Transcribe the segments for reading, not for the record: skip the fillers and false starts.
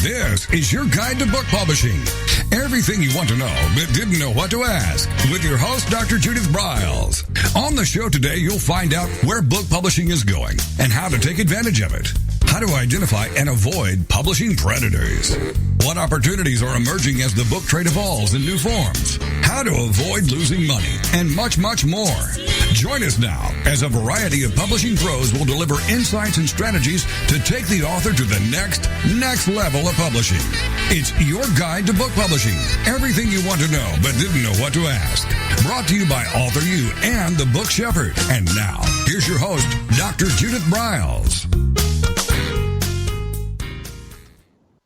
This is your guide to book publishing. Everything you want to know but didn't know what to ask with your host, Dr. Judith Briles. On the show today, you'll find out where book publishing is going and how to take advantage of it. How to identify and avoid publishing predators. What opportunities are emerging as the book trade evolves in new forms. How to avoid losing money and much, much more. Join us now as a variety of publishing pros will deliver insights and strategies to take the author to the next level of publishing. It's your guide to book publishing. Everything you want to know but didn't know what to ask. Brought to you by Author You and The Book Shepherd. And now, here's your host, Dr. Judith Briles.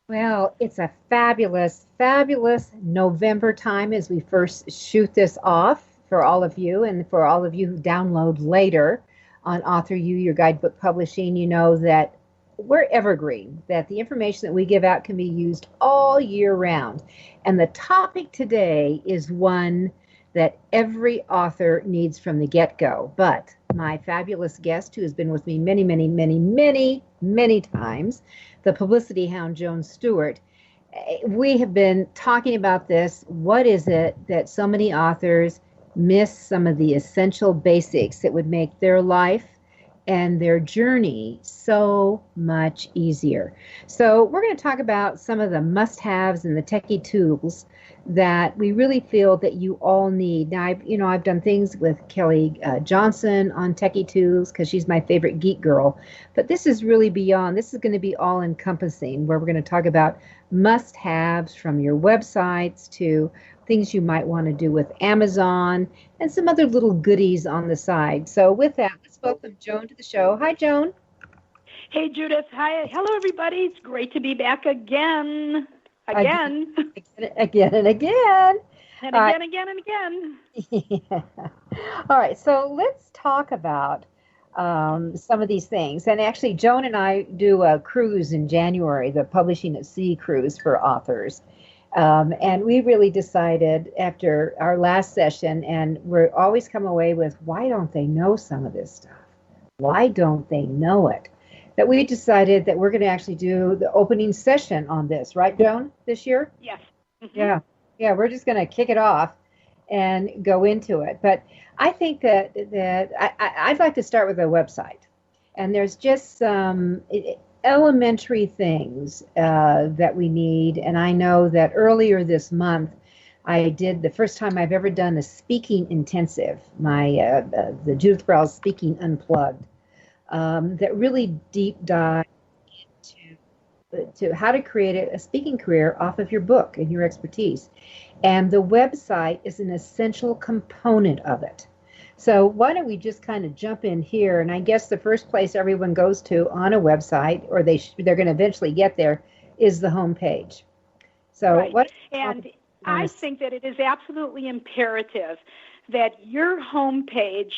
Well, it's a fabulous, fabulous November time as we first shoot this off for all of you, and for all of you who download later on Author You, your guidebook publishing. You know that we're evergreen, that the information that we give out can be used all year round. And the topic today is one that every author needs from the get-go. But my fabulous guest, who has been with me many, many, many, many, many times, the publicity hound, Joan Stewart, we have been talking about this. What is it that so many authors miss some of the essential basics that would make their life and their journey so much easier? So we're going to talk about some of the must-haves and the techie tools that we really feel that you all need. Now, I've done things with Kelly Johnson on techie tools because she's my favorite geek girl. But this is really beyond. This is going to be all-encompassing, where we're going to talk about must-haves from your websites to things you might want to do with Amazon and some other little goodies on the side. So with that, let's welcome Joan to the show. Hi, Joan. Hey, Judith. Hi. Hello, everybody. It's great to be back again. Again and again. And again and again. Yeah. All right, so let's talk about some of these things. And actually, Joan and I do a cruise in January, the Publishing at Sea cruise for authors. And we really decided after our last session, and we're always come away with, why don't they know some of this stuff? Why don't they know it? That we decided that we're going to actually do the opening session on this, right, Joan, this year? Yes. Mm-hmm. Yeah, we're just going to kick it off and go into it. But I think that I'd like to start with a website. And there's just some elementary things that we need. And I know that earlier this month, I did the first time I've ever done a speaking intensive, the Judith Briles Speaking Unplugged. That really deep dive into how to create a speaking career off of your book and your expertise. And the website is an essential component of it. So why don't we just kind of jump in here? And I guess the first place everyone goes to on a website, or they're going to eventually get there, is the homepage. So right. I think that it is absolutely imperative that your homepage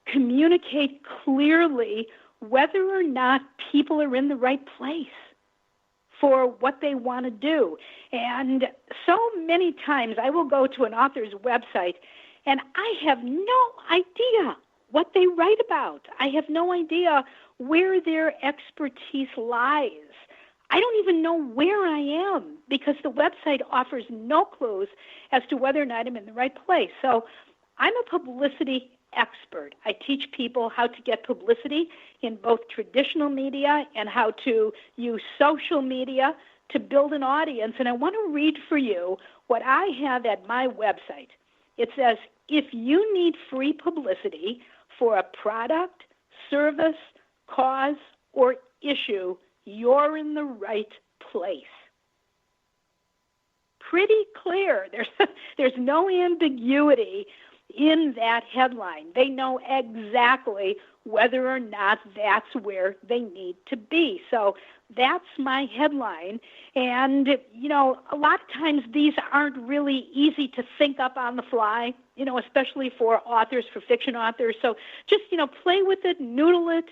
communicate clearly whether or not people are in the right place for what they want to do. And so many times I will go to an author's website and I have no idea what they write about. I have no idea where their expertise lies. I don't even know where I am because the website offers no clues as to whether or not I'm in the right place. So I'm a publicity expert. I teach people how to get publicity in both traditional media and how to use social media to build an audience. And I want to read for you what I have at my website. It says, if you need free publicity for a product, service, cause, or issue, you're in the right place. Pretty clear. There's no ambiguity in that headline. They know exactly whether or not that's where they need to be. So that's my headline. And, a lot of times these aren't really easy to think up on the fly, especially for authors, for fiction authors. So just, play with it, noodle it,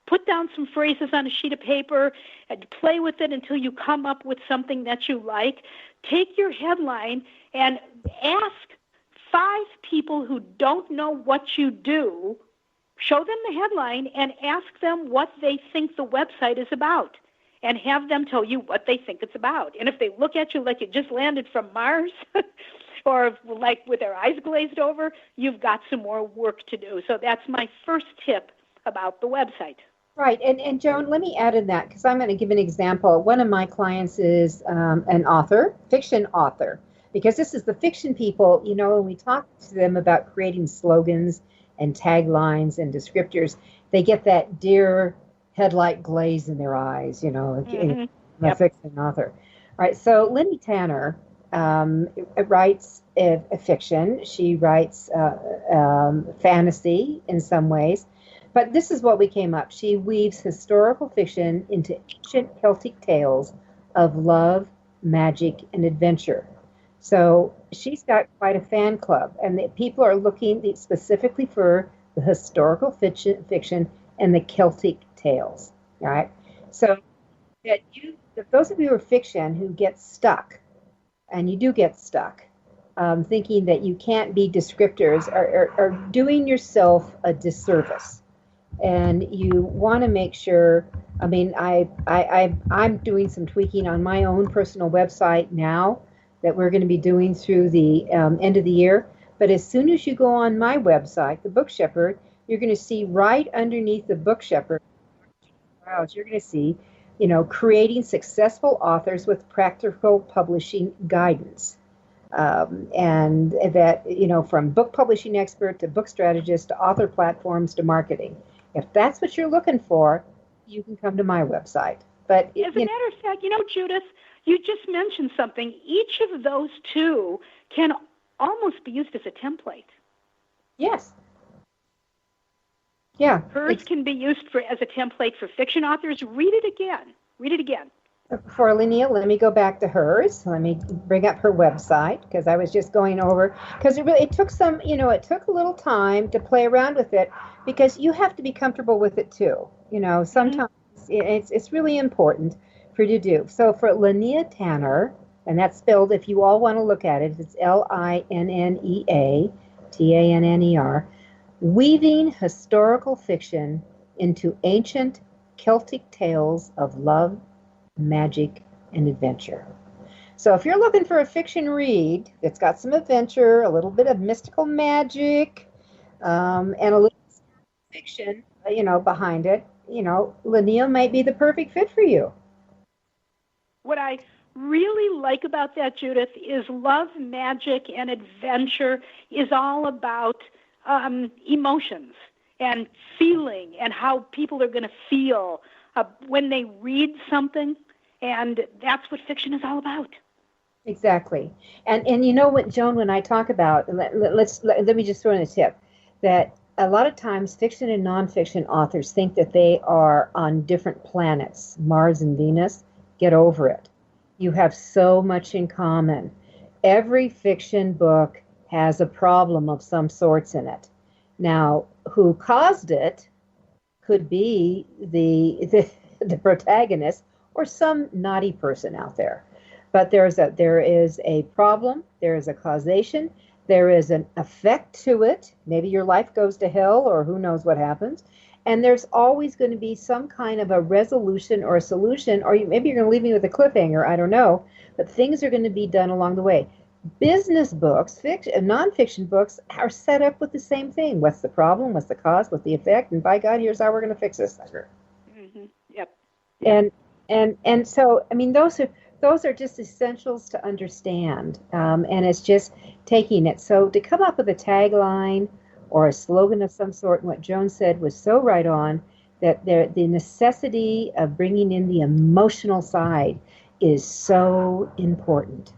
put down some phrases on a sheet of paper and play with it until you come up with something that you like. Take your headline and ask 5 people who don't know what you do, show them the headline and ask them what they think the website is about. and have them tell you what they think it's about. And if they look at you like you just landed from Mars or like with their eyes glazed over, you've got some more work to do. So that's my first tip about the website. Right. And Joan, let me add in that because I'm going to give an example. One of my clients is an author, fiction author, because this is the fiction people, when we talk to them about creating slogans and taglines and descriptors, they get that deer headlight glaze in their eyes, a fiction author. All right. So Lindy Tanner writes a fiction. She writes fantasy in some ways. But this is what we came up. She weaves historical fiction into ancient Celtic tales of love, magic, and adventure. So she's got quite a fan club, and the people are looking specifically for the historical fiction and the Celtic tales. All right. So that those of you who are fiction who get stuck, and you do get stuck, thinking that you can't be descriptors, are doing yourself a disservice. And you want to make sure. I mean, I'm doing some tweaking on my own personal website now that we're going to be doing through the end of the year. But as soon as you go on my website, the Book Shepherd, you're going to see right underneath the Book Shepherd, you're going to see, creating successful authors with practical publishing guidance. And that, from book publishing expert to book strategist to author platforms to marketing. If that's what you're looking for, you can come to my website. But as a matter of fact, Judith, you just mentioned something. Each of those two can almost be used as a template. Yes. Yeah. Hers can be used as a template for fiction authors. Read it again. For Linnea, let me go back to hers. Let me bring up her website because I was just going over, because it took some, it took a little time to play around with it because you have to be comfortable with it too. Sometimes it's really important for you to do. So for Linnea Tanner, and that's spelled, if you all want to look at it, it's Linnea Tanner, weaving historical fiction into ancient Celtic tales of love, magic, and adventure. So if you're looking for a fiction read that's got some adventure, a little bit of mystical magic, and a little fiction, behind it, Linnea might be the perfect fit for you. What I really like about that, Judith, is love, magic, and adventure is all about emotions and feeling and how people are going to feel when they read something, and that's what fiction is all about. Exactly. And you know what, Joan, when I talk about, let me just throw in a tip, that a lot of times fiction and nonfiction authors think that they are on different planets, Mars and Venus. Get over it. You have so much in common. Every fiction book has a problem of some sorts in it. Now, who caused it could be the protagonist or some naughty person out there. But there is a problem, there is a causation, there is an effect to it. Maybe your life goes to hell or who knows what happens. And there's always going to be some kind of a resolution or a solution, or maybe you're going to leave me with a cliffhanger, I don't know. But things are going to be done along the way. Business books, nonfiction books are set up with the same thing. What's the problem? What's the cause? What's the effect? And by God, here's how we're going to fix this sucker. Mm-hmm. Yep. And so, I mean, those are just essentials to understand. And it's just taking it. So to come up with a tagline or a slogan of some sort, and what Joan said was so right on, that the necessity of bringing in the emotional side is so important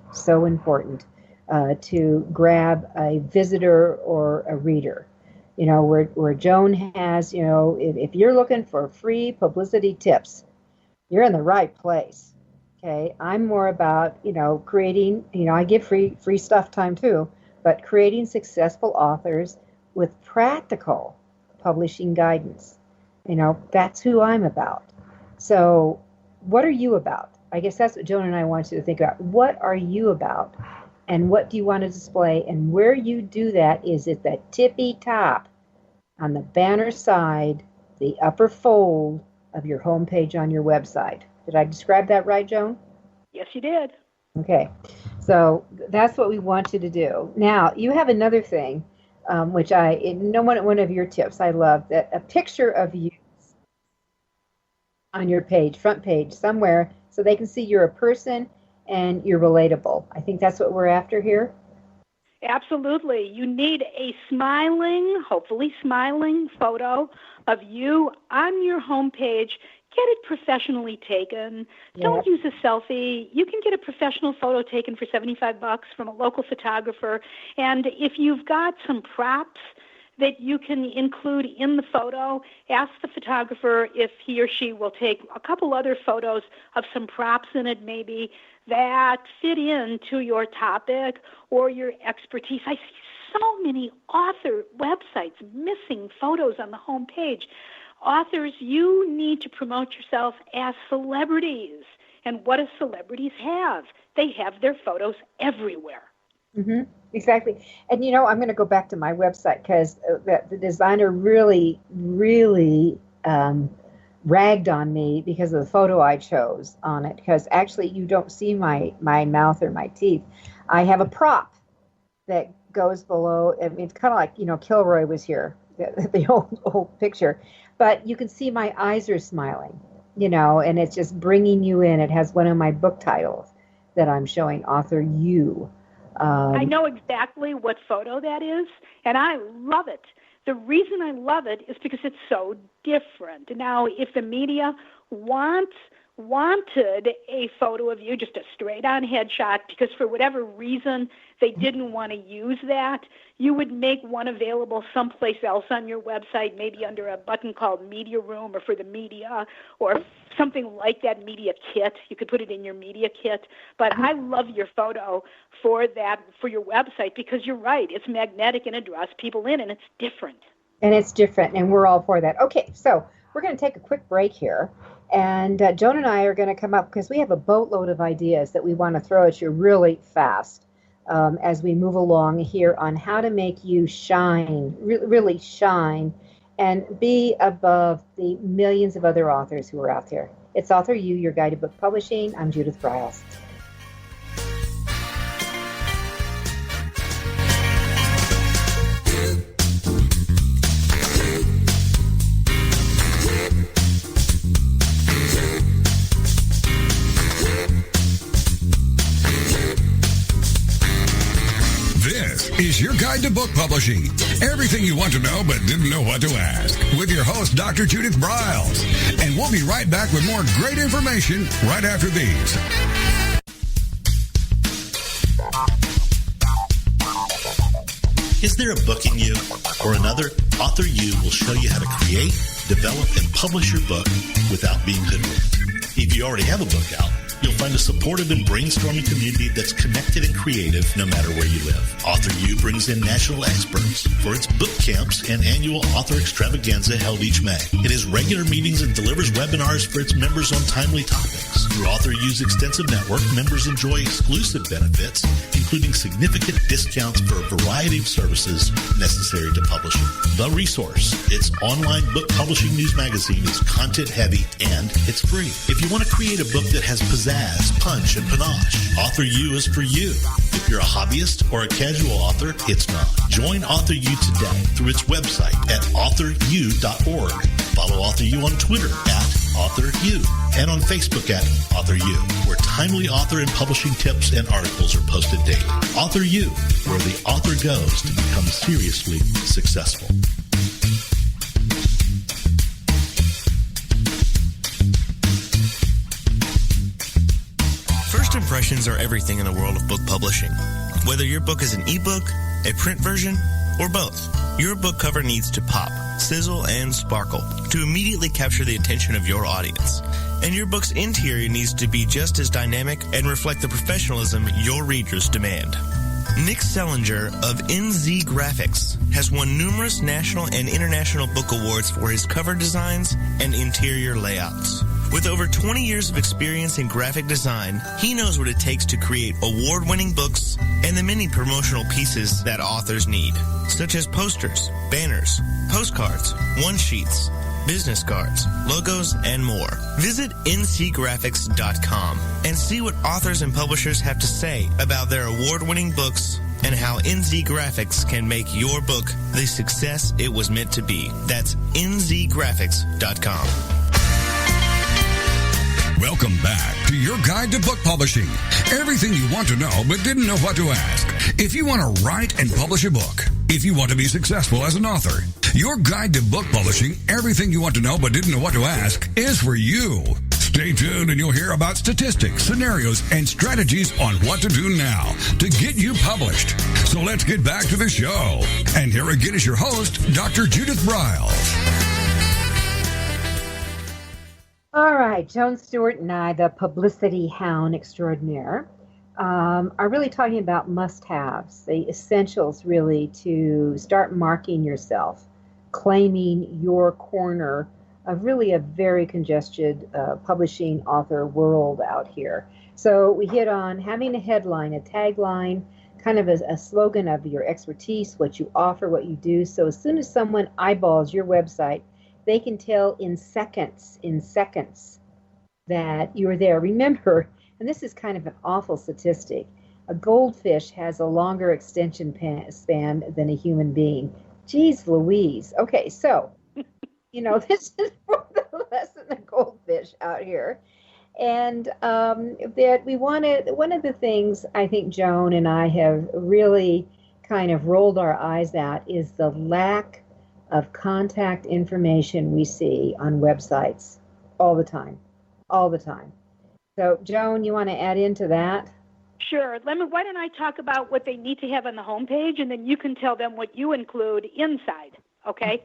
to grab a visitor or a reader. Where Joan has, if you're looking for free publicity tips, you're in the right place. Okay, I'm more about, creating, I give free stuff time too, but creating successful authors with practical publishing guidance. That's who I'm about. So what are you about? I guess that's what Joan and I want you to think about. What are you about? And what do you want to display? And where you do that is at the tippy top on the banner side, the upper fold of your homepage on your website. Did I describe that right, Joan? Yes, you did. Okay. So that's what we want you to do. Now, you have another thing, which one of your tips I love, that a picture of you on your page, front page, somewhere, so they can see you're a person and you're relatable. I think that's what we're after here. Absolutely. You need a hopefully smiling photo of you on your homepage. Get it professionally taken. Yep. Don't use a selfie. You can get a professional photo taken for $75 from a local photographer. And if you've got some props that you can include in the photo, ask the photographer if he or she will take a couple other photos of some props in it maybe that fit into your topic or your expertise. I see so many author websites missing photos on the home page. Authors, you need to promote yourself as celebrities. And what do celebrities have? They have their photos everywhere. Mm-hmm. Exactly. And, I'm going to go back to my website because the designer really, really ragged on me because of the photo I chose on it. Because actually, you don't see my mouth or my teeth. I have a prop that goes below. I mean, it's kind of like, Kilroy was here, the old picture. But you can see my eyes are smiling, and it's just bringing you in. It has one of my book titles that I'm showing, Author You. I know exactly what photo that is, and I love it. The reason I love it is because it's so different. Now, if the media wanted a photo of you, just a straight-on headshot, because for whatever reason they didn't want to use that, you would make one available someplace else on your website, maybe under a button called Media Room or for the media or something like that, media kit. You could put it in your media kit. But I love your photo for your website because you're right. It's magnetic and it draws people in, and it's different. And it's different, and we're all for that. Okay, so we're going to take a quick break here. And Joan and I are going to come up because we have a boatload of ideas that we want to throw at you really fast as we move along here on how to make you shine, really shine, and be above the millions of other authors who are out there. It's Author You, your guide to book publishing. I'm Judith Briles. Is your guide to book publishing. Everything you want to know but didn't know what to ask. With your host, Dr. Judith Briles. And we'll be right back with more great information right after these. Is there a book in you or another? Author You will show you how to create, develop, and publish your book without being hoodwinked. If you already have a book out, you'll find a supportive and brainstorming community that's connected and creative no matter where you live. Author U brings in national experts for its book camps and annual author extravaganza held each May. It has regular meetings and delivers webinars for its members on timely topics. Through Author U's extensive network, members enjoy exclusive benefits, including significant discounts for a variety of services necessary to publishing. The Resource, its online book publishing news magazine, is content-heavy and it's free. If you want to create a book that has pizzazz, punch, and panache, Author U is for you. If you're a hobbyist or a casual author, it's not. Join Author U today through its website at authoru.org. Follow Author U on Twitter at Author U and on Facebook at Author U, where timely author and publishing tips and articles are posted daily. Author U, where the author goes to become seriously successful. First impressions are everything in the world of book publishing. Whether your book is an ebook, a print version, or both, your book cover needs to pop, sizzle, and sparkle to immediately capture the attention of your audience. And your book's interior needs to be just as dynamic and reflect the professionalism your readers demand. Nick Sellinger of NZ Graphics has won numerous national and international book awards for his cover designs and interior layouts. With over 20 years of experience in graphic design, he knows what it takes to create award-winning books and the many promotional pieces that authors need, such as posters, banners, postcards, one-sheets, business cards, logos, and more. Visit ncgraphics.com and see what authors and publishers have to say about their award-winning books and how NZ Graphics can make your book the success it was meant to be. That's nzgraphics.com. Welcome back to your guide to book publishing. Everything you want to know but didn't know what to ask. If you want to write and publish a book, if you want to be successful as an author, your guide to book publishing, everything you want to know but didn't know what to ask, is for you. Stay tuned and you'll hear about statistics, scenarios, and strategies on what to do now to get you published. So let's get back to the show. And here again is your host, Dr. Judith Briles. All right, Joan Stewart and I, the publicity hound extraordinaire, are really talking about must-haves, the essentials really to start marking yourself, claiming your corner of really a very congested publishing author world out here. So we hit on having a headline, a tagline, kind of a slogan of your expertise, what you offer, what you do. So as soon as someone eyeballs your website, they can tell in seconds that you're there. Remember, and this is kind of an awful statistic, a goldfish has a longer extension span than a human being. Geez Louise. Okay, so, this is for the lesson of goldfish out here. And that we wanted, one of the things I think Joan and I have really kind of rolled our eyes at is the lack of contact information we see on websites all the time. So, Joan, you want to add into that? Sure. Why don't I talk about what they need to have on the homepage, and then you can tell them what you include inside, okay?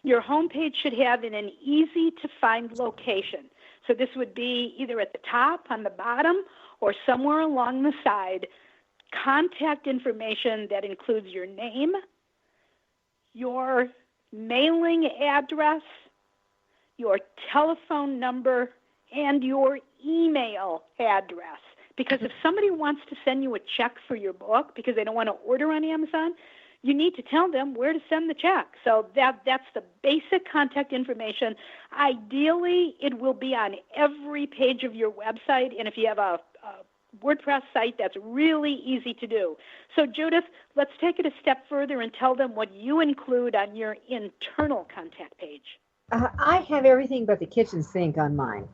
Your homepage should have in an easy-to-find location. So this would be either at the top, on the bottom, or somewhere along the side, contact information that includes your name, your mailing address, your telephone number, and your email address. Because if somebody wants to send you a check for your book because they don't want to order on Amazon, you need to tell them where to send the check. So that's the basic contact information. Ideally, it will be on every page of your website. And if you have a WordPress site, that's really easy to do. So, Judith, let's take it a step further and tell them what you include on your internal contact page. I have everything but the kitchen sink on mine.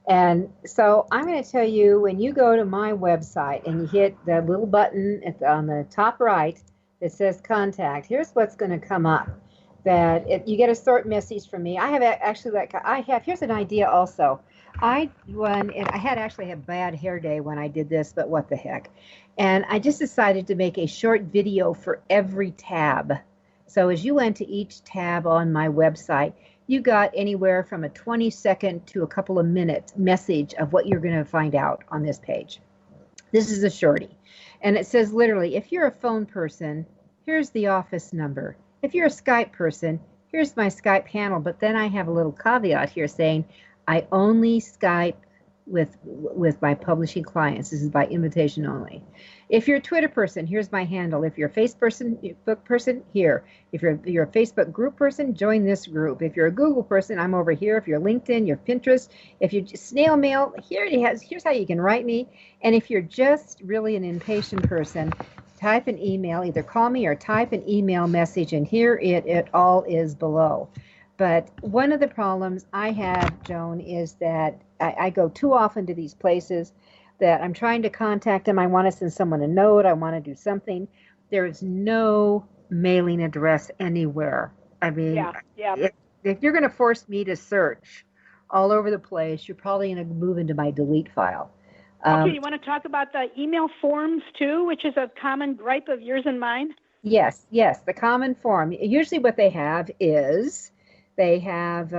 And so I'm going to tell you, when you go to my website and you hit the little button on the top right that says contact, here's what's going to come up. You get a sort message from me. I have here's an idea also. I had bad hair day when I did this, but what the heck. And I just decided to make a short video for every tab. So as you went to each tab on my website, you got anywhere from a 20-second to a couple of minutes message of what you're going to find out on this page. This is a shorty. And it says literally, if you're a phone person, here's the office number. If you're a Skype person, here's my Skype handle. But then I have a little caveat here saying, I only Skype with my publishing clients. This is by invitation only. If you're a Twitter person, here's my handle. If you're a Facebook person, here. If you're a Facebook group person, join this group. If you're a Google person, I'm over here. If you're LinkedIn, you're Pinterest. If you snail mail, here's how you can write me. And if you're just really an impatient person, type an email, either call me or type an email message, and here it all is below. But one of the problems I have, Joan, is that I go too often to these places that I'm trying to contact them. I want to send someone a note. I want to do something. There is no mailing address anywhere. I mean, if you're going to force me to search all over the place, you're probably going to move into my delete file. Okay, you want to talk about the email forms too, which is a common gripe of yours and mine? Yes, the common form. Usually what they have is they have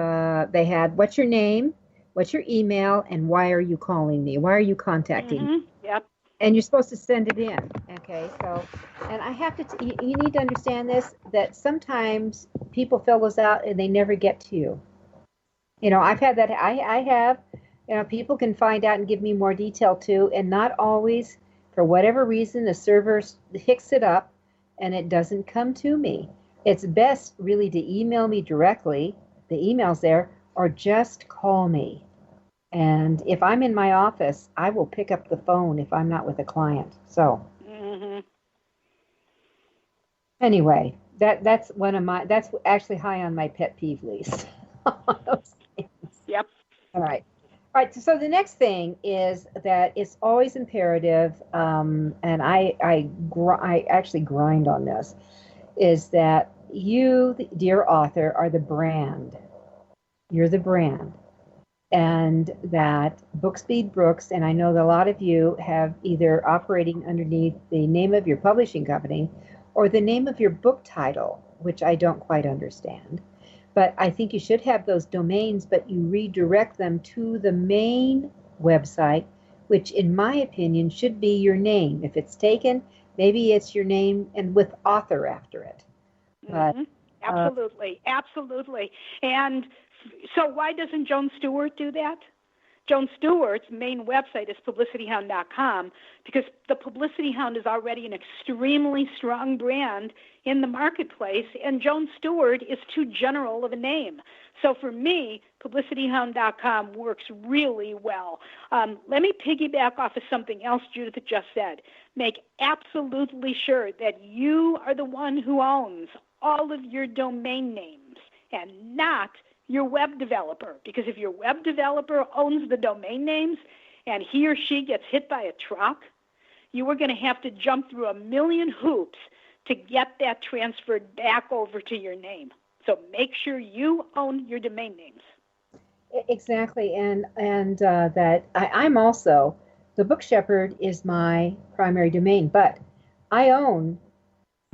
what's your name, what's your email, and why are you calling me? Why are you contacting me? Yep. And you're supposed to send it in. Okay, so, and I have to, you need to understand this, that sometimes people fill those out and they never get to you. I've had that, I have, people can find out and give me more detail too, and not always, for whatever reason, the server hicks it up and it doesn't come to me. It's best really to email me directly. The email's there, or just call me. And if I'm in my office, I will pick up the phone if I'm not with a client. So anyway, that's that's actually high on my pet peeve list. Yep. All right. All right. So the next thing is that it's always imperative, and I actually grind on this, is that you, dear author, are the brand. You're the brand. And that Bookspeed Brooks, and I know that a lot of you have either operating underneath the name of your publishing company or the name of your book title, which I don't quite understand. But I think you should have those domains, but you redirect them to the main website, which in my opinion should be your name. If it's taken, maybe it's your name and with author after it. But, absolutely. And so why doesn't Joan Stewart do that? Joan Stewart's main website is publicityhound.com because the Publicity Hound is already an extremely strong brand in the marketplace, and Joan Stewart is too general of a name. So for me, publicityhound.com works really well. Let me piggyback off of something else Judith just said. Make absolutely sure that you are the one who owns all of your domain names and not your web developer, because if your web developer owns the domain names and he or she gets hit by a truck, you are going to have to jump through a million hoops to get that transferred back over to your name. So make sure you own your domain names. Exactly, and that I'm also, the Book Shepherd is my primary domain, but I own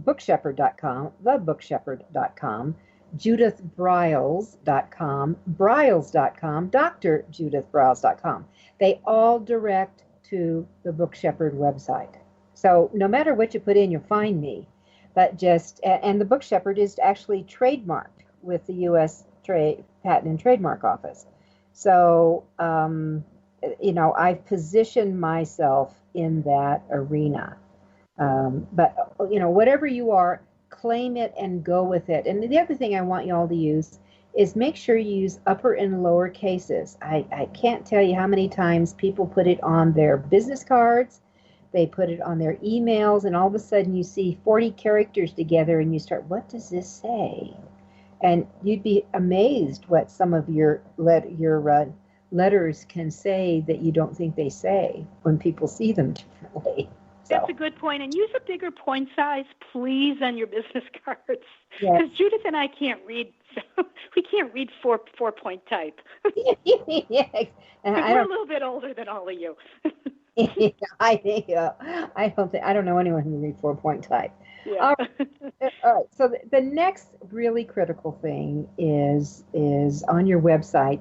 bookshepherd.com, thebookshepherd.com, judithbriles.com, briles.com, drjudithbriles.com. They all direct to the Book Shepherd website. So no matter what you put in, you'll find me. But and the Book Shepherd is actually trademarked with the U.S. Patent and Trademark Office. So, I've positioned myself in that arena. But, whatever you are, claim it and go with it. And the other thing I want you all to use is make sure you use upper and lower cases. I can't tell you how many times people put it on their business cards, they put it on their emails, and all of a sudden you see 40 characters together and you start, what does this say? And you'd be amazed what some of your letters can say that you don't think they say when people see them differently. That's a good point. And use a bigger point size, please, on your business cards. Yes. Because Judith and I can't read. We can't read four-point type. Yes. And we're a little bit older than all of you. I don't know anyone who can read 4-point type. Yeah. All right. So the next really critical thing is on your website,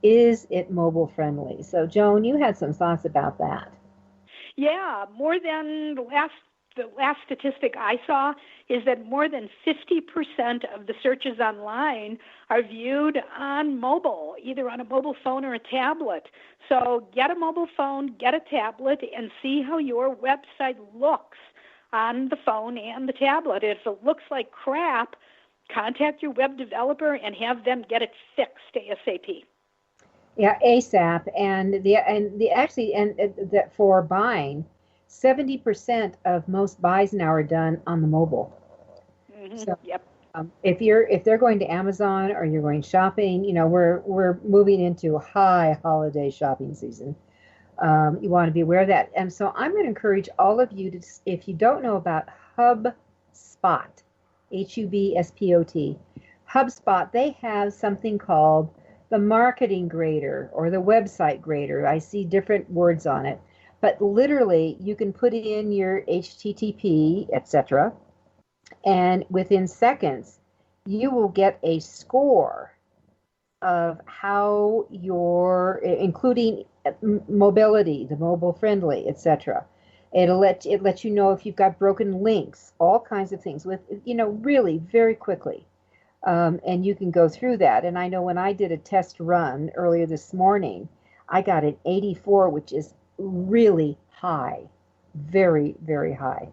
is it mobile friendly? So Joan, you had some thoughts about that. Yeah, more than the last statistic I saw is that more than 50% of the searches online are viewed on mobile, either on a mobile phone or a tablet. So get a mobile phone, get a tablet, and see how your website looks on the phone and the tablet. If it looks like crap, contact your web developer and have them get it fixed ASAP. Yeah, ASAP, and that for buying, 70% of most buys now are done on the mobile. Mm-hmm. So, yep. If they're going to Amazon or you're going shopping, we're moving into a high holiday shopping season. You want to be aware of that, and so I'm going to encourage all of you to, if you don't know about HubSpot, HUBSPOT, HubSpot, they have something called the marketing grader or the website grader. I see different words on it, but literally you can put in your HTTP, etc., and within seconds you will get a score of how including mobility, the mobile friendly, etc. It lets you know if you've got broken links, all kinds of things with really very quickly. And you can go through that. And I know when I did a test run earlier this morning, I got an 84, which is really high, very, very high.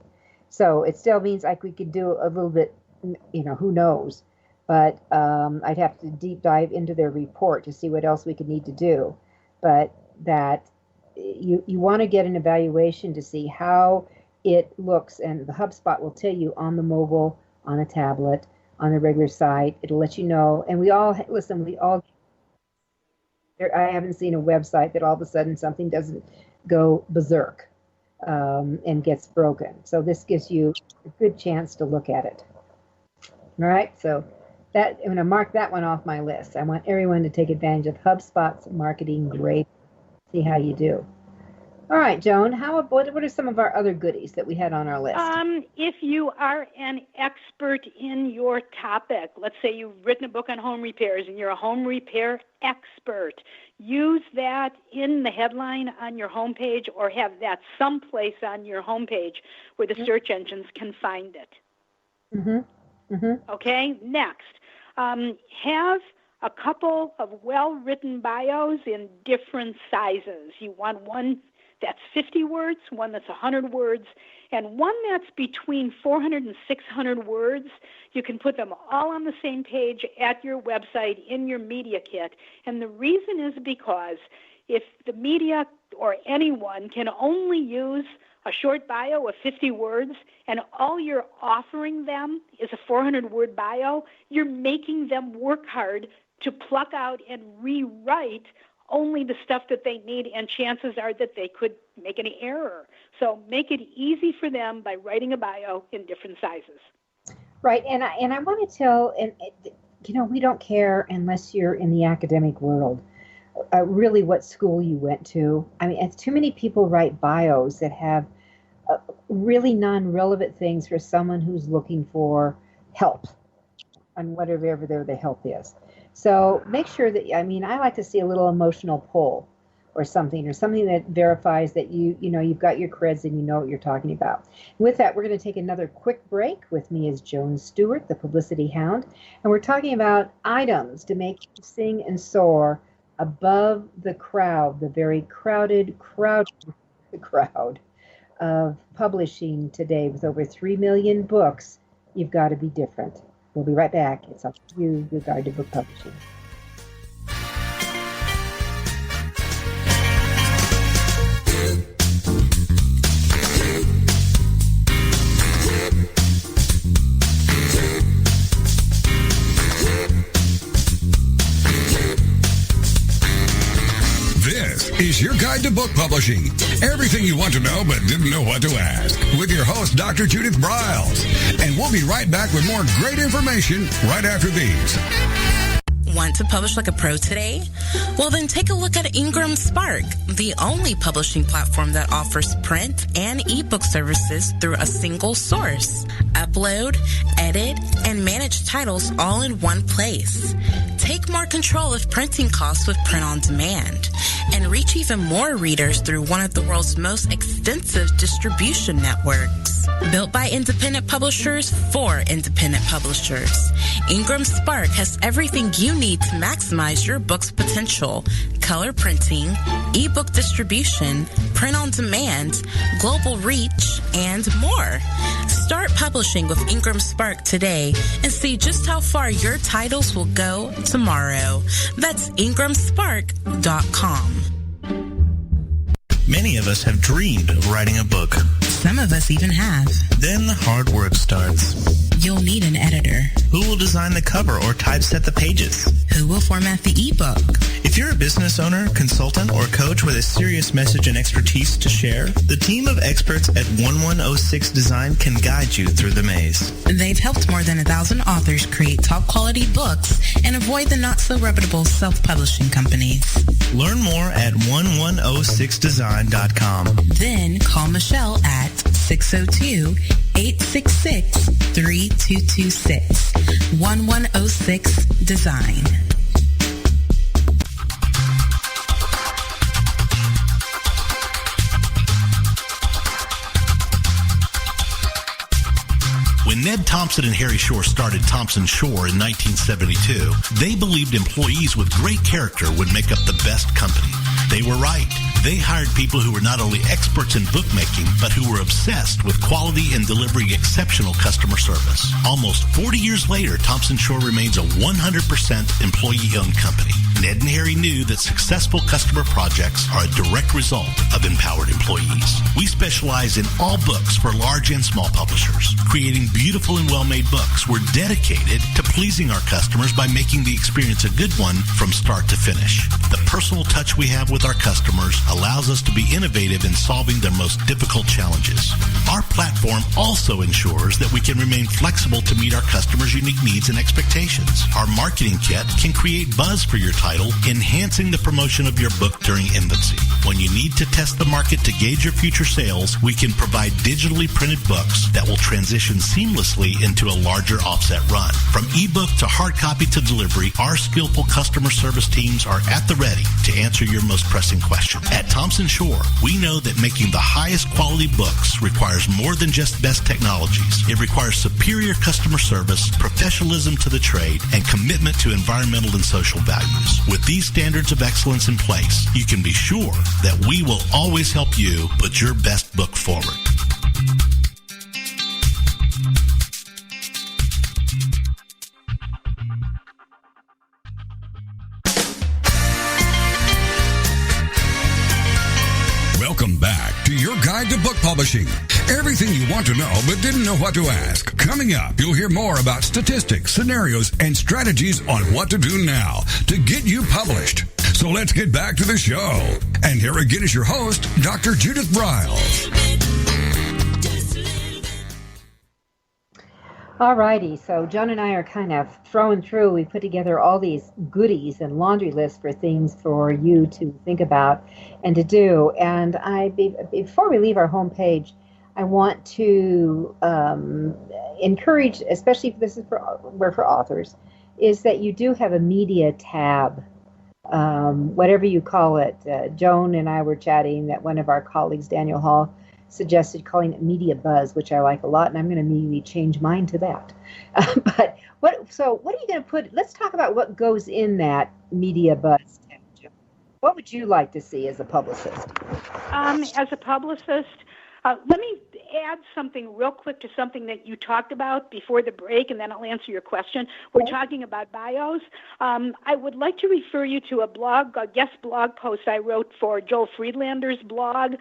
So it still means like we could do a little bit, who knows. but I'd have to deep dive into their report to see what else we could need to do. But that you want to get an evaluation to see how it looks, and the HubSpot will tell you on the mobile, on a tablet, on the regular site. It'll let you know. And we all I haven't seen a website that all of a sudden something doesn't go berserk and gets broken. So this gives you a good chance to look at it. All right, so that I'm going to mark that one off my list. I want everyone to take advantage of HubSpot's marketing grade. See how you do. All right, Joan, what are some of our other goodies that we had on our list? If you are an expert in your topic, let's say you've written a book on home repairs and you're a home repair expert, use that in the headline on your homepage, or have that someplace on your homepage where the search engines can find it. Mm-hmm. Mm-hmm. Okay, next, have a couple of well-written bios in different sizes. You want one that's 50 words, one that's 100 words, and one that's between 400 and 600 words. You can put them all on the same page at your website in your media kit. And the reason is because if the media or anyone can only use a short bio of 50 words and all you're offering them is a 400-word bio, you're making them work hard to pluck out and rewrite only the stuff that they need, and chances are that they could make an error. So make it easy for them by writing a bio in different sizes. Right, and I want to tell, we don't care unless you're in the academic world, really what school you went to. I mean, too many people write bios that have really non-relevant things for someone who's looking for help on whatever the help is. So make sure that, I like to see a little emotional pull or something that verifies that you've got your creds and you know what you're talking about. With that, we're going to take another quick break. With me is Joan Stewart, the Publicity Hound, and we're talking about items to make you sing and soar above the crowd, the very crowded crowd of publishing today. With over 3 million books, you've got to be different. We'll be right back. It's up to you, your guide to book publishing. This is your guide to book publishing. Everything you want to know but didn't know what to ask. With your host, Dr. Judith Briles. And we'll be right back with more great information right after these. Want to publish like a pro today? Well, then take a look at Ingram Spark, the only publishing platform that offers print and ebook services through a single source. Upload, edit, and manage titles all in one place. Take more control of printing costs with print on demand, and reach even more readers through one of the world's most extensive distribution networks. Built by independent publishers for independent publishers, Ingram Spark has everything you need to maximize your book's potential: color printing, ebook distribution, print on demand, global reach, and more. Start publishing with Ingram Spark today and see just how far your titles will go tomorrow. That's ingramspark.com. Many of us have dreamed of writing a book. Some of us even have. Then the hard work starts. You'll need an editor. Who will design the cover or typeset the pages? Who will format the ebook? If you're a business owner, consultant, or coach with a serious message and expertise to share, the team of experts at 1106 Design can guide you through the maze. They've helped more than 1,000 authors create top-quality books and avoid the not-so-reputable self-publishing companies. Learn more at 1106design.com. Then call Michelle at 602-866-3226. 1106 Design. When Ned Thompson and Harry Shore started Thompson Shore in 1972, they believed employees with great character would make up the best company. They were right. They hired people who were not only experts in bookmaking, but who were obsessed with quality and delivering exceptional customer service. Almost 40 years later, Thompson Shore remains a 100% employee-owned company. Ned and Harry knew that successful customer projects are a direct result of empowered employees. We specialize in all books for large and small publishers. Creating beautiful and well-made books, we're dedicated to pleasing our customers by making the experience a good one from start to finish. The personal touch we have with our customers allows us to be innovative in solving their most difficult challenges. Our platform also ensures that we can remain flexible to meet our customers' unique needs and expectations. Our marketing kit can create buzz for your title, enhancing the promotion of your book during infancy. When you need to test the market to gauge your future sales, we can provide digitally printed books that will transition seamlessly into a larger offset run. From ebook to hard copy to delivery, our skillful customer service teams are at the ready to answer your most pressing question. At Thompson Shore, we know that making the highest quality books requires more than just best technologies. It requires superior customer service, professionalism to the trade, and commitment to environmental and social values. With these standards of excellence in place, you can be sure that we will always help you put your best book forward. Welcome back to your guide to book publishing. Everything you want to know but didn't know what to ask. Coming up, you'll hear more about statistics, scenarios, and strategies on what to do now to get you published. So let's get back to the show. And here again is your host, Dr. Judith Briles. All righty, so Joan and I are kind of throwing through. We put together all these goodies and laundry lists for things for you to think about and to do. And before we leave our homepage, I want to encourage, especially if this is for authors, is that you do have a media tab, whatever you call it. Joan and I were chatting that one of our colleagues, Daniel Hall, suggested calling it media buzz, which I like a lot, and I'm going to immediately change mine to that. But what are you going to put? Let's talk about what goes in that media buzz tab. What would you like to see as a publicist? As a publicist, let me add something real quick to something that you talked about before the break, and then I'll answer your question. We're talking about bios. I would like to refer you to a guest blog post I wrote for Joel Friedlander's blog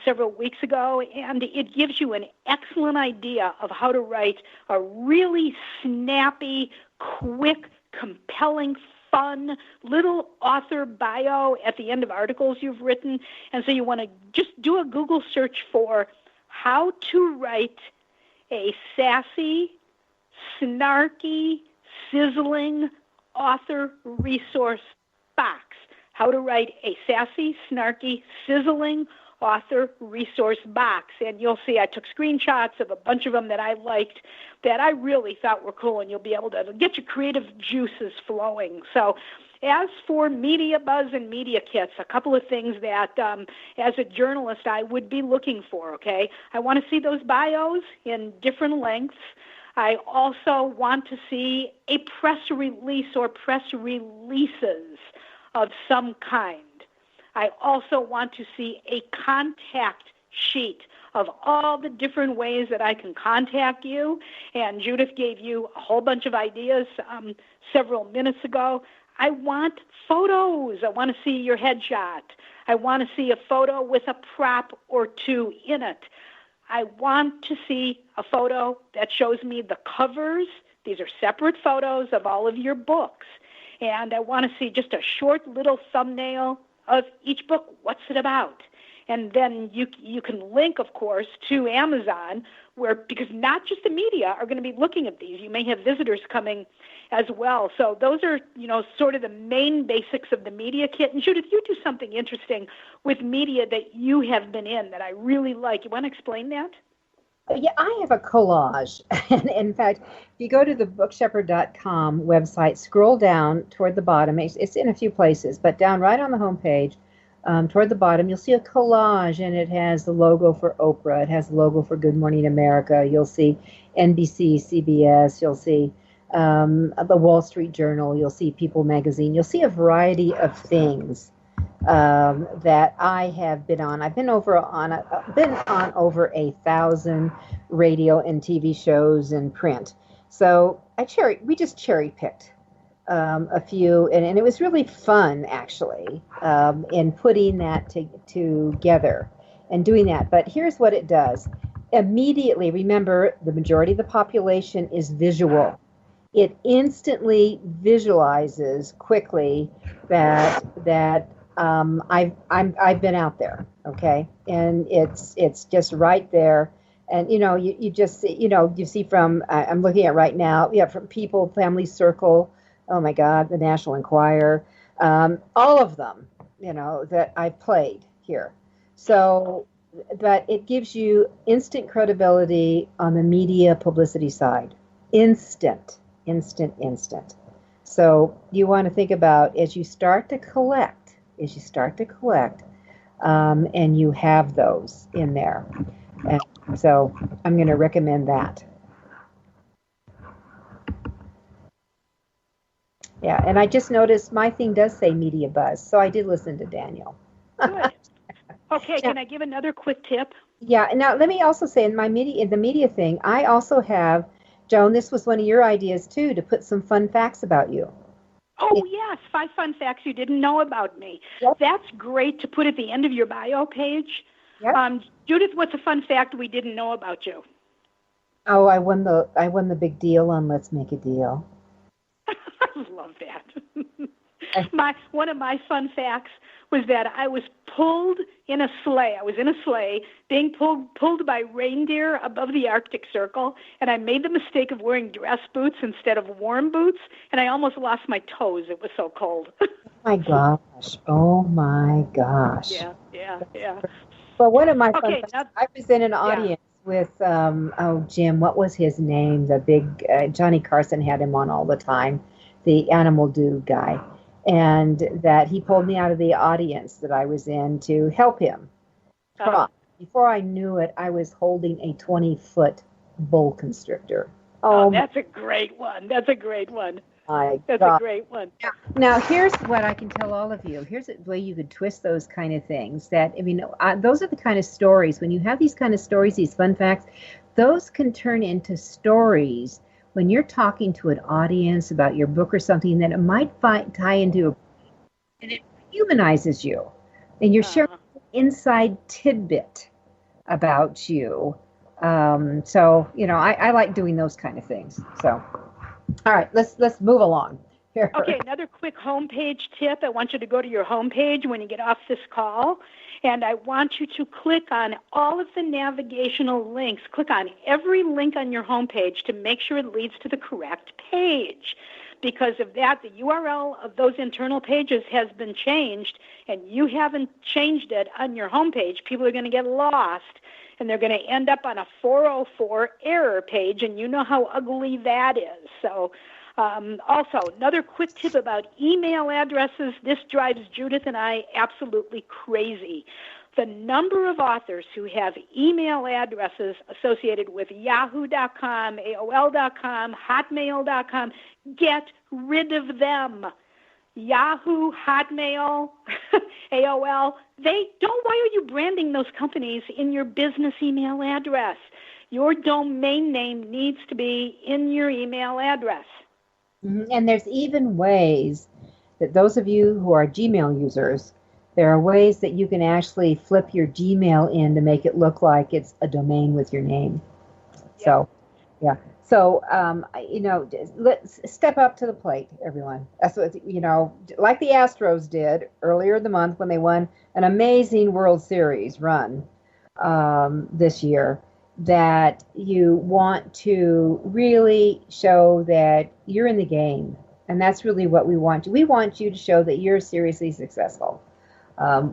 several weeks ago, and it gives you an excellent idea of how to write a really snappy, quick, compelling, fun little author bio at the end of articles you've written. And so you want to just do a Google search for how to write a sassy, snarky, sizzling author resource box. How to write a sassy, snarky, sizzling author resource box. And you'll see I took screenshots of a bunch of them that I liked, that I really thought were cool, and you'll be able to get your creative juices flowing. So as for media buzz and media kits, a couple of things that as a journalist I would be looking for, okay? I want to see those bios in different lengths. I also want to see a press release or press releases of some kind. I also want to see a contact sheet of all the different ways that I can contact you. And Judith gave you a whole bunch of ideas several minutes ago. I want photos. I want to see your headshot. I want to see a photo with a prop or two in it. I want to see a photo that shows me the covers. These are separate photos of all of your books. And I want to see just a short little thumbnail of each book. What's it about? And then you can link, of course, to Amazon, because not just the media are going to be looking at these. You may have visitors coming as well. So those are, sort of the main basics of the media kit. And Judith, you do something interesting with media that you have been in that I really like. You want to explain that? Yeah, I have a collage. And in fact, if you go to the bookshepherd.com website, scroll down toward the bottom. It's in a few places, but down right on the homepage, toward the bottom, you'll see a collage, and it has the logo for Oprah. It has the logo for Good Morning America. You'll see NBC, CBS. You'll see the Wall Street Journal. You'll see People Magazine. You'll see a variety of things that I have been on. I've been on over 1,000 radio and TV shows and print. So we just cherry picked a few, and it was really fun actually in putting that together and doing that. But here's what it does. Immediately, remember, the majority of the population is visual. It instantly visualizes quickly that I've been out there, okay, and it's just right there, and you just you see from I'm looking at right now, from People, Family Circle, oh my God, the National Enquirer, all of them, that I've played here, so. But it gives you instant credibility on the media publicity side. Instant. So you want to think about as you start to collect, and you have those in there. And so I'm going to recommend that. Yeah, and I just noticed my thing does say media buzz, so I did listen to Daniel. Good. Okay, can I give another quick tip? Yeah, now let me also say in the media thing, I also have, Joan, this was one of your ideas too, to put some fun facts about you. Oh, yes, 5 fun facts you didn't know about me. Yep. That's great to put at the end of your bio page. Yep. Judith, what's a fun fact we didn't know about you? Oh, I won the big deal on Let's Make a Deal. I love that. One of my fun facts was that I was pulled in a sleigh. I was in a sleigh being pulled by reindeer above the Arctic Circle, and I made the mistake of wearing dress boots instead of warm boots, and I almost lost my toes. It was so cold. Oh my gosh. Yeah. Well, one of my fun facts, I was in an audience with, Jim, what was his name? The big, Johnny Carson had him on all the time, the Animal Dude guy. And that he pulled me out of the audience that I was in to help him. Before I knew it, I was holding a 20-foot bull constrictor. Oh, that's a great one. That's a great one. A great one. Now, here's what I can tell all of you. Here's the way you could twist those kind of things. Those are the kind of stories. When you have these kind of stories, these fun facts, those can turn into stories when you're talking to an audience about your book or something that it might tie into, and it humanizes you, and you're sharing an inside tidbit about you. So I like doing those kind of things. So, all right, let's move along here. Okay, another quick homepage tip. I want you to go to your homepage when you get off this call, and I want you to click on all of the navigational links. Click on every link on your homepage to make sure it leads to the correct page. Because of that, the URL of those internal pages has been changed, and you haven't changed it on your homepage. People are going to get lost, and they're going to end up on a 404 error page, and you know how ugly that is. So also, another quick tip about email addresses. This drives Judith and I absolutely crazy. The number of authors who have email addresses associated with yahoo.com, AOL.com, hotmail.com, get rid of them. Yahoo, Hotmail, AOL, why are you branding those companies in your business email address? Your domain name needs to be in your email address. And there's even ways that those of you who are Gmail users, there are ways that you can actually flip your Gmail in to make it look like it's a domain with your name. Yeah. So, yeah. So, let's step up to the plate, everyone. That's what, like the Astros did earlier in the month when they won an amazing World Series run this year, that you want to really show that you're in the game. And that's really what we want. We want you to show that you're seriously successful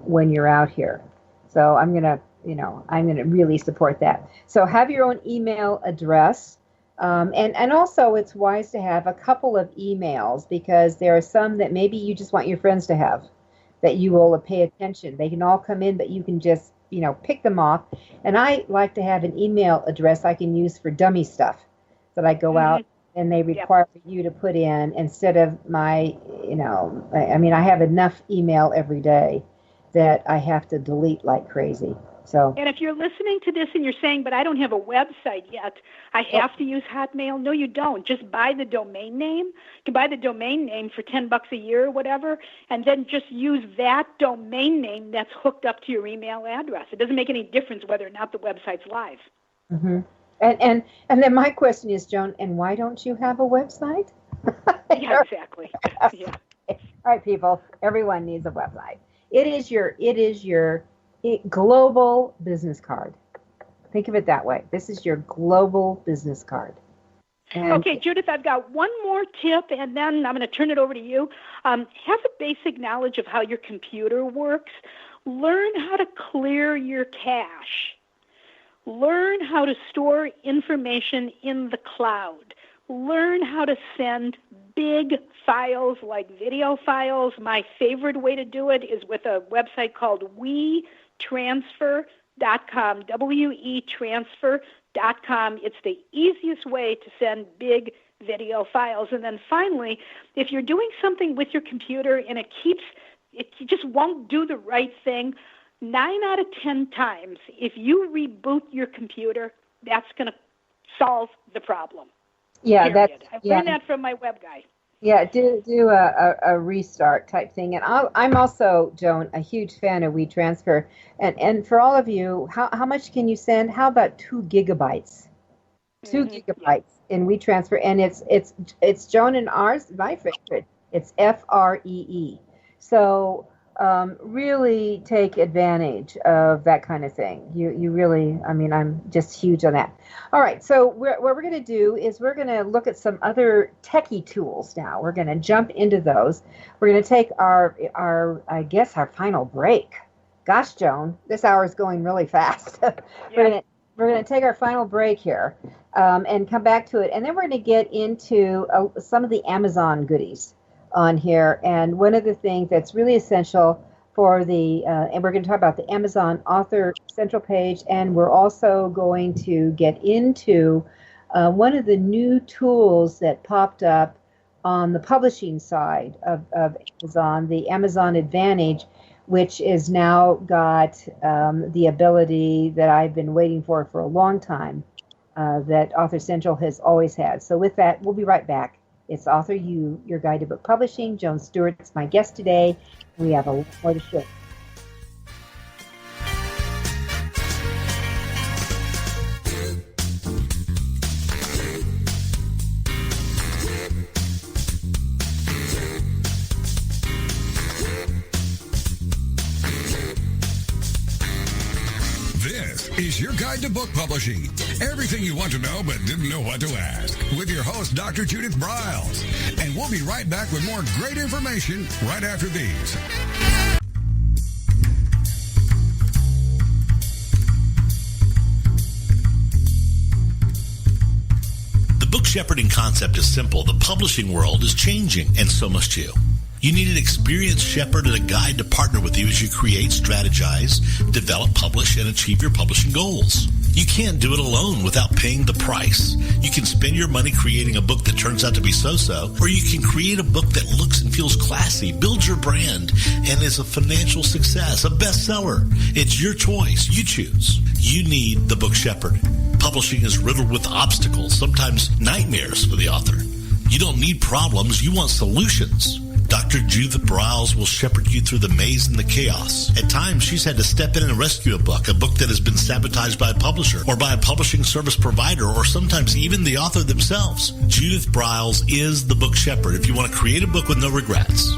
when you're out here. So I'm going to really support that. So have your own email address. And also it's wise to have a couple of emails, because there are some that maybe you just want your friends to have, that you will pay attention. They can all come in, but you can just, pick them off. And I like to have an email address I can use for dummy stuff that I go out and they require you to put in instead of my, I have enough email every day. that I have to delete like crazy. So. And if you're listening to this and you're saying, but I don't have a website yet, I have to use Hotmail. No, you don't. Just buy the domain name. You can buy the domain name for $10 a year or whatever, and then just use that domain name that's hooked up to your email address. It doesn't make any difference whether or not the website's live. Mm-hmm. And then my question is, Joan, and why don't you have a website? Yeah, exactly. Yeah. All right, people. Everyone needs a website. It is your global business card. Think of it that way. This is your global business card. And okay, Judith, I've got one more tip, and then I'm going to turn it over to you. Have a basic knowledge of how your computer works. Learn how to clear your cache. Learn how to store information in the cloud. Learn how to send big files like video files. My favorite way to do it is with a website called WeTransfer.com, WeTransfer.com. It's the easiest way to send big video files. And then finally, if you're doing something with your computer and it just won't do the right thing, 9 out of 10 times, if you reboot your computer, that's going to solve the problem. Yeah, I've learned that from my web guy. Yeah, do a restart type thing. And I'm also, Joan, a huge fan of WeTransfer. And for all of you, how much can you send? How about 2 gigabytes? 2 gigabytes in WeTransfer, and it's Joan and ours. My favorite. It's FREE. So really take advantage of that kind of thing. You really, I mean, I'm just huge on that. All right, so what we're going to do is we're going to look at some other techie tools now. We're going to jump into those. We're going to take our final break. Gosh, Joan, this hour is going really fast. Yeah. We're going to take our final break here and come back to it, and then we're going to get into some of the Amazon goodies on here. And one of the things that's really essential for and we're going to talk about the Amazon Author Central page, and we're also going to get into one of the new tools that popped up on the publishing side of Amazon, the Amazon Advantage, which is now got the ability that I've been waiting for a long time, that Author Central has always had. So with that, we'll be right back. It's Author U, your guide to book publishing. Joan Stewart's my guest today. We have a lot more to share. This is your guide to book publishing. Everything you want to know but didn't know what to ask. With your host, Dr. Judith Briles. And we'll be right back with more great information right after these. The book shepherding concept is simple. The publishing world is changing, and so must you. You need an experienced shepherd and a guide to partner with you as you create, strategize, develop, publish, and achieve your publishing goals. You can't do it alone without paying the price. You can spend your money creating a book that turns out to be so-so, or you can create a book that looks and feels classy, builds your brand, and is a financial success, a bestseller. It's your choice. You choose. You need the book shepherd. Publishing is riddled with obstacles, sometimes nightmares for the author. You don't need problems. You want solutions. Dr. Judith Briles will shepherd you through the maze and the chaos. At times, she's had to step in and rescue a book that has been sabotaged by a publisher or by a publishing service provider, or sometimes even the author themselves. Judith Briles is the book shepherd if you want to create a book with no regrets.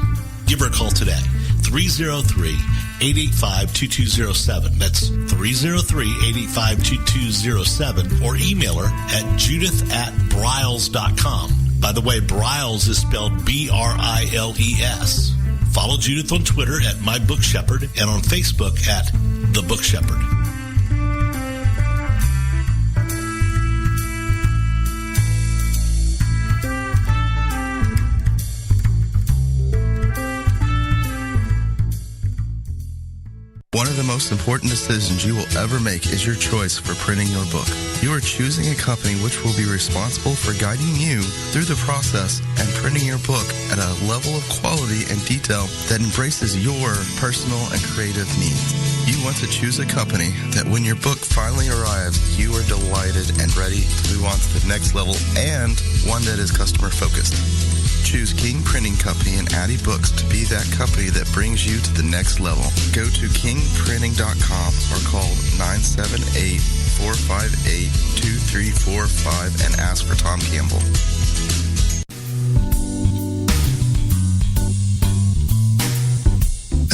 Give her a call today. 303-885-2207. That's 303-885-2207. Or email her at judith@briles.com. By the way, Briles is spelled B-R-I-L-E-S. Follow Judith on Twitter at My Book Shepherd and on Facebook at The Book Shepherd. One of the most important decisions you will ever make is your choice for printing your book. You are choosing a company which will be responsible for guiding you through the process and printing your book at a level of quality and detail that embraces your personal and creative needs. You want to choose a company that when your book finally arrives, you are delighted and ready to move on to the next level, and one that is customer focused. Choose King Printing Company and Addy Books to be that company that brings you to the next level. Go to kingprinting.com or call 978-458-2345 and ask for Tom Campbell.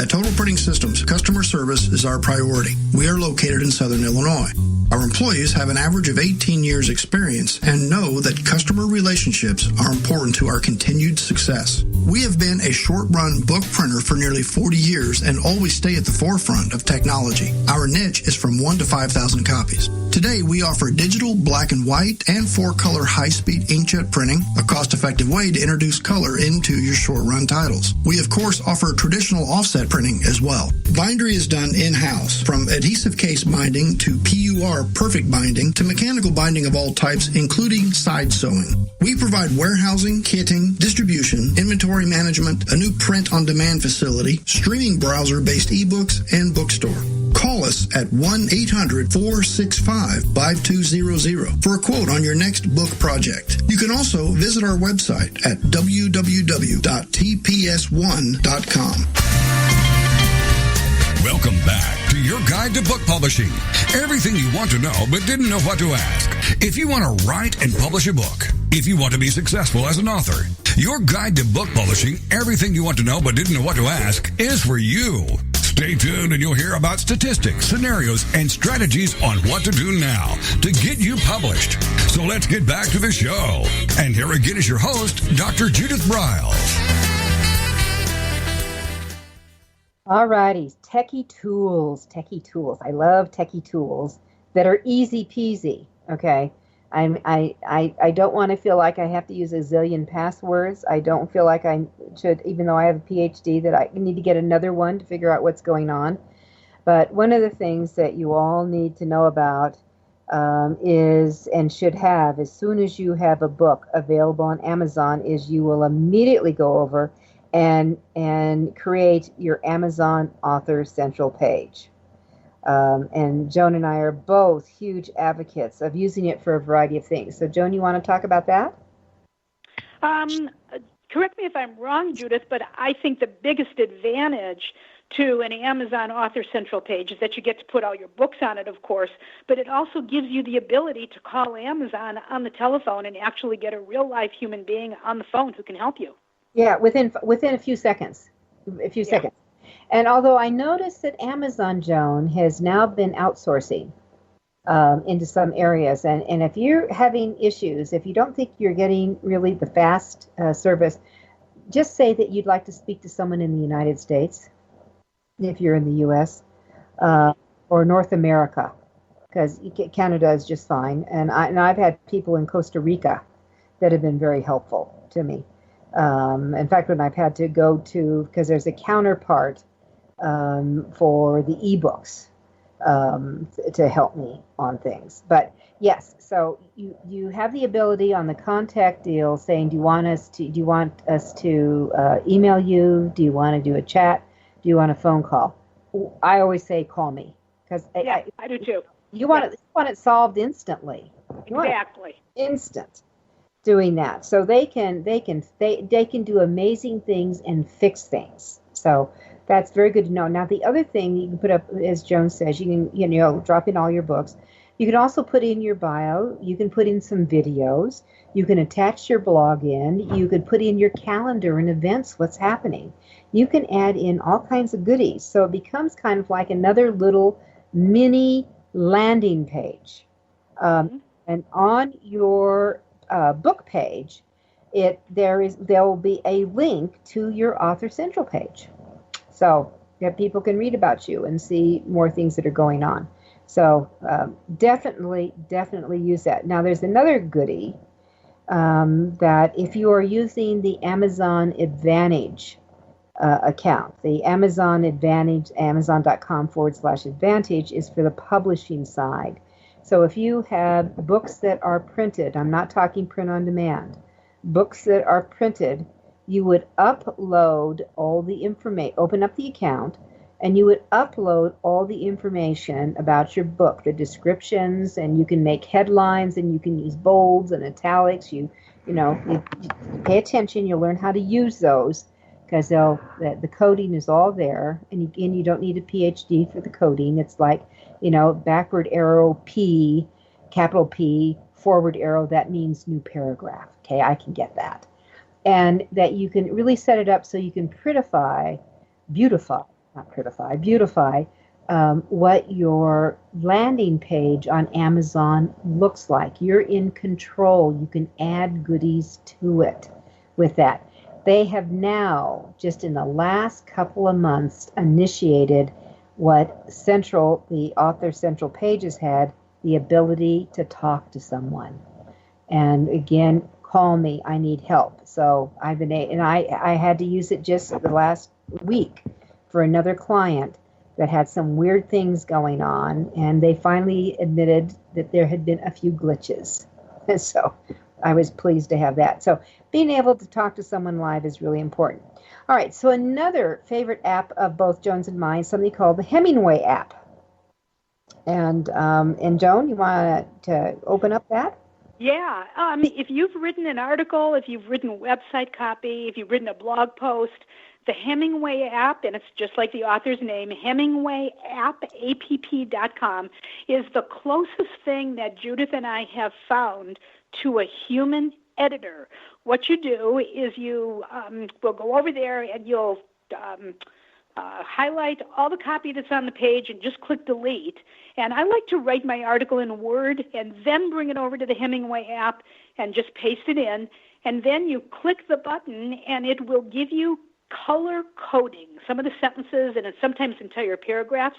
At Total Printing Systems, customer service is our priority. We are located in Southern Illinois. Our employees have an average of 18 years experience and know that customer relationships are important to our continued success. We have been a short-run book printer for nearly 40 years and always stay at the forefront of technology. Our niche is from 1 to 5,000 copies. Today, we offer digital, black and white, and 4-color high-speed inkjet printing, a cost-effective way to introduce color into your short-run titles. We, of course, offer traditional offset printing as well. Bindery is done in-house, from adhesive case binding to PUR perfect binding to mechanical binding of all types, including side sewing. We provide warehousing, kitting, distribution, inventory management, a new print-on-demand facility, streaming browser-based ebooks, and bookstore. Call us at 1-800-465-5200 for a quote on your next book project. You can also visit our website at www.tps1.com. Welcome back to your guide to book publishing. Everything you want to know but didn't know what to ask. If you want to write and publish a book, if you want to be successful as an author, your guide to book publishing, everything you want to know but didn't know what to ask, is for you. Stay tuned and you'll hear about statistics, scenarios, and strategies on what to do now to get you published. So let's get back to the show. And here again is your host, Dr. Judith Briles. All righty, techie tools. I love techie tools that are easy peasy. Okay, I don't want to feel like I have to use a zillion passwords. I don't feel like I should, even though I have a PhD, that I need to get another one to figure out what's going on. But one of the things that you all need to know about is, and should have as soon as you have a book available on Amazon, is you will immediately go over and create your Amazon Author Central page. And Joan and I are both huge advocates of using it for a variety of things. So, Joan, you want to talk about that? Correct me if I'm wrong, Judith, but I think the biggest advantage to an Amazon Author Central page is that you get to put all your books on it, of course, but it also gives you the ability to call Amazon on the telephone and actually get a real-life human being on the phone who can help you. Yeah, within a few seconds. Seconds. And although I noticed that Amazon, Joan, has now been outsourcing into some areas, and if you're having issues, if you don't think you're getting really the fast service, just say that you'd like to speak to someone in the United States, if you're in the U.S., or North America, because Canada is just fine. And I've had people in Costa Rica that have been very helpful to me. In fact, when I've had to go to, because there's a counterpart for the ebooks to help me on things. But yes, so you have the ability on the contact deal saying, do you want us to email you? Do you want to do a chat? Do you want a phone call? I always say call me, because I do too. You want it solved instantly. Exactly. Instant. Doing that, so they can do amazing things and fix things. So that's very good to know. Now, the other thing you can put up, as Joan says, you can drop in all your books. You can also put in your bio. You can put in some videos. You can attach your blog in. You could put in your calendar and events, what's happening. You can add in all kinds of goodies. So it becomes kind of like another little mini landing page. And on your book page, there will be a link to your Author Central page, so that people can read about you and see more things that are going on. So definitely use that. Now, there's another goodie that if you are using the Amazon Advantage account. The Amazon Advantage, Amazon.com/advantage is for the publishing side. So if you have books that are printed, I'm not talking print on demand, books that are printed, you would upload all the information, open up the account, and you would upload all the information about your book, the descriptions, and you can make headlines, and you can use bolds and italics. You pay attention. You'll learn how to use those because the coding is all there, and you don't need a PhD for the coding. It's like, backward arrow P, capital P, forward arrow. That means new paragraph. Okay, I can get that, and that you can really set it up so you can beautify what your landing page on Amazon looks like. You're in control. You can add goodies to it with that. They have now, just in the last couple of months, initiated what the Author Central pages had, the ability to talk to someone. And again, call me, I need help. So I had to use it just the last week for another client that had some weird things going on, and they finally admitted that there had been a few glitches. And so I was pleased to have that. So being able to talk to someone live is really important. All right, so another favorite app of both Joan's and mine is something called the Hemingway app. And Joan, you want to open up that? Yeah. If you've written an article, if you've written website copy, if you've written a blog post, the Hemingway app, and it's just like the author's name, HemingwayApp.com, is the closest thing that Judith and I have found to a human editor. What you do is you will go over there and you'll highlight all the copy that's on the page and just click delete. And I like to write my article in Word and then bring it over to the Hemingway app and just paste it in. And then you click the button and it will give you color coding. Some of the sentences and sometimes entire paragraphs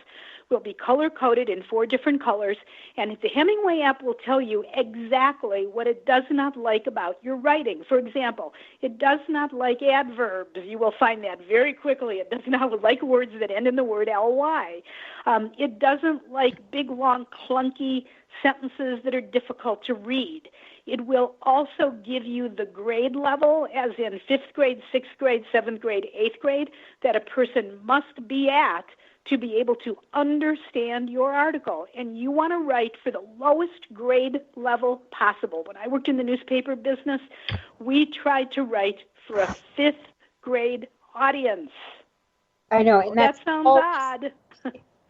will be color coded in 4 different colors, and the Hemingway app will tell you exactly what it does not like about your writing. For example, it does not like adverbs. You will find that very quickly. It does not like words that end in the word ly. It doesn't like big, long, clunky sentences that are difficult to read. It will also give you the grade level, as in 5th grade, 6th grade, 7th grade, 8th grade, that a person must be at to be able to understand your article. And you want to write for the lowest grade level possible. When I worked in the newspaper business, we tried to write for a 5th grade audience. I know, and that sounds odd.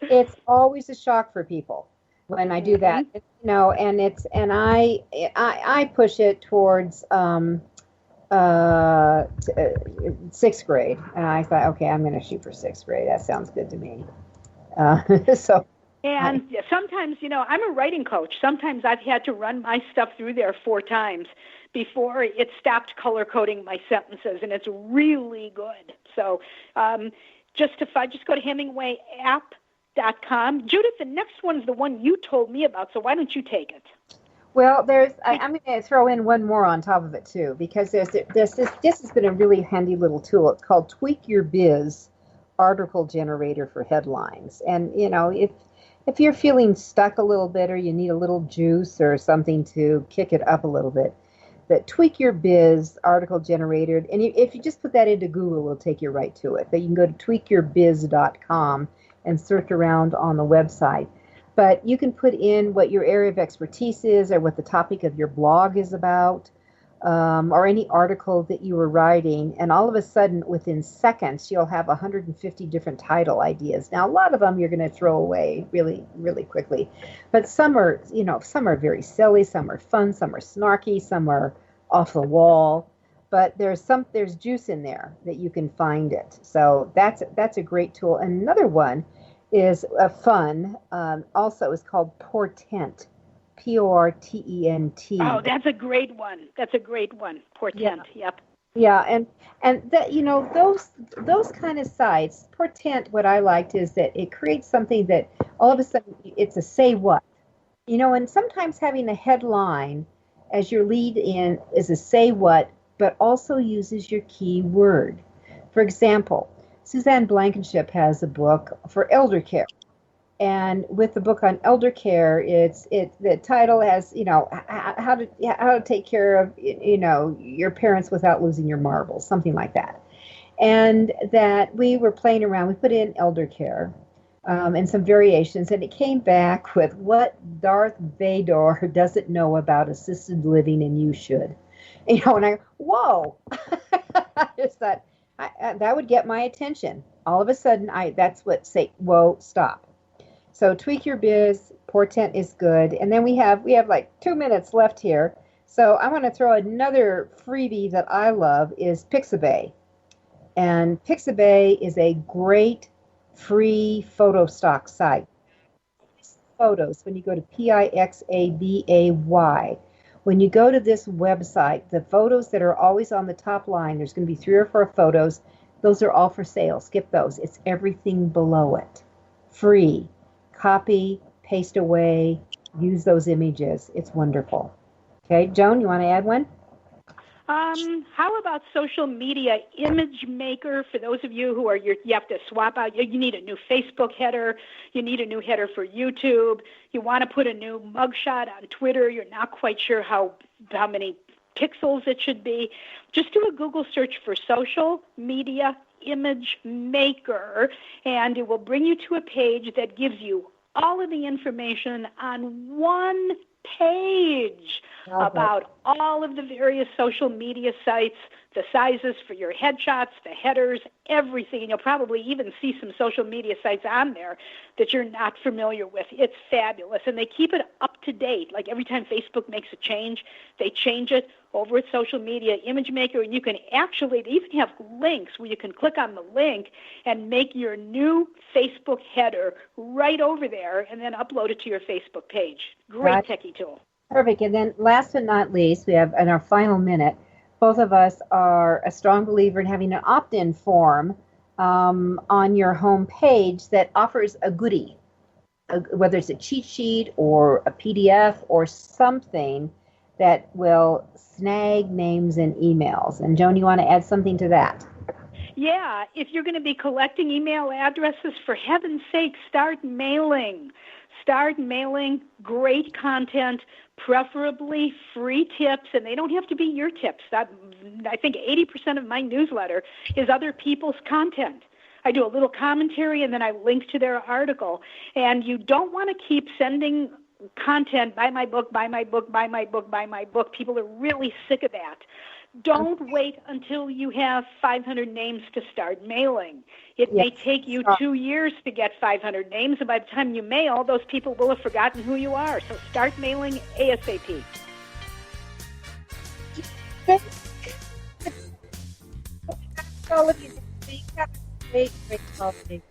It's always a shock for people when I do that, and I push it towards 6th grade, and I thought, okay, I'm going to shoot for 6th grade. That sounds good to me. Sometimes, I'm a writing coach. Sometimes I've had to run my stuff through there 4 times before it stopped color coding my sentences, and it's really good. So just go to HemingwayApp.com. Judith, the next one's the one you told me about, so why don't you take it? Well, I'm going to throw in one more on top of it, too, because this has been a really handy little tool. It's called Tweak Your Biz Article Generator for Headlines. And, if you're feeling stuck a little bit or you need a little juice or something to kick it up a little bit, that Tweak Your Biz Article Generator, and if you just put that into Google, it'll take you right to it. But you can go to tweakyourbiz.com and search around on the website. But you can put in what your area of expertise is or what the topic of your blog is about, or any article that you were writing. And all of a sudden, within seconds, you'll have 150 different title ideas. Now, a lot of them you're going to throw away really, really quickly. But some are very silly, some are fun, some are snarky, some are off the wall. But there's juice in there that you can find it. So that's a great tool. And another one is fun. Also, is called Portent, Portent. Oh, that's a great one. Portent. Yeah. Yep. Yeah, and that those kind of sites. Portent. What I liked is that it creates something that all of a sudden it's a say what, and sometimes having a headline as your lead in is a say what, but also uses your key word. For example, Suzanne Blankenship has a book for elder care. And with the book on elder care, the title has, how to take care of, your parents without losing your marbles, something like that. And that we were playing around. We put in elder care and some variations, and it came back with what Darth Vader doesn't know about assisted living, and you should. And I, whoa! I just thought that would get my attention. All of a sudden, that's what say, whoa, stop. So tweak your biz, portent is good. And then we have like 2 minutes left here. So I want to throw another freebie that I love is Pixabay. And Pixabay is a great free photo stock site. Photos, when you go to Pixabay, when you go to this website, the photos that are always on the top line, there's going to be 3 or 4 photos. Those are all for sale. Skip those. It's everything below it. Free. Copy, paste away, use those images. It's wonderful. Okay, Joan, you want to add one? How about social media image maker? For those of you who are, you have to swap out, you need a new Facebook header. You need a new header for YouTube. You want to put a new mugshot on Twitter. You're not quite sure how many pixels it should be. Just do a Google search for social media image maker, and it will bring you to a page that gives you all of the information on one page about all of the various social media sites, the sizes for your headshots, the headers, everything. And you'll probably even see some social media sites on there that you're not familiar with. It's fabulous. And they keep it up to date. Like every time Facebook makes a change, they change it over at Social Media Image Maker. And you can actually, they even have links where you can click on the link and make your new Facebook header right over there and then upload it to your Facebook page. Great techie tool. Perfect. And then last but not least, we have in our final minute, both of us are a strong believer in having an opt-in form on your home page that offers a goodie, whether it's a cheat sheet or a PDF or something that will snag names and emails. And Joan, you want to add something to that? Yeah, if you're going to be collecting email addresses, for heaven's sake, start mailing. Start mailing great content, preferably free tips, and they don't have to be your tips. I think 80% of my newsletter is other people's content. I do a little commentary, and then I link to their article. And you don't want to keep sending content, buy my book, buy my book, buy my book, buy my book. People are really sick of that. Don't wait until you have 500 names to start mailing. It may take you 2 years to get 500 names, and by the time you mail, those people will have forgotten who you are. So start mailing ASAP. All of you, have a great holiday.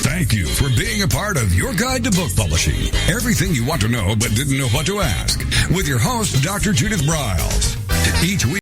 Thank you for being a part of Your Guide to Book Publishing. Everything you want to know but didn't know what to ask. With your host, Dr. Judith Briles. Each week,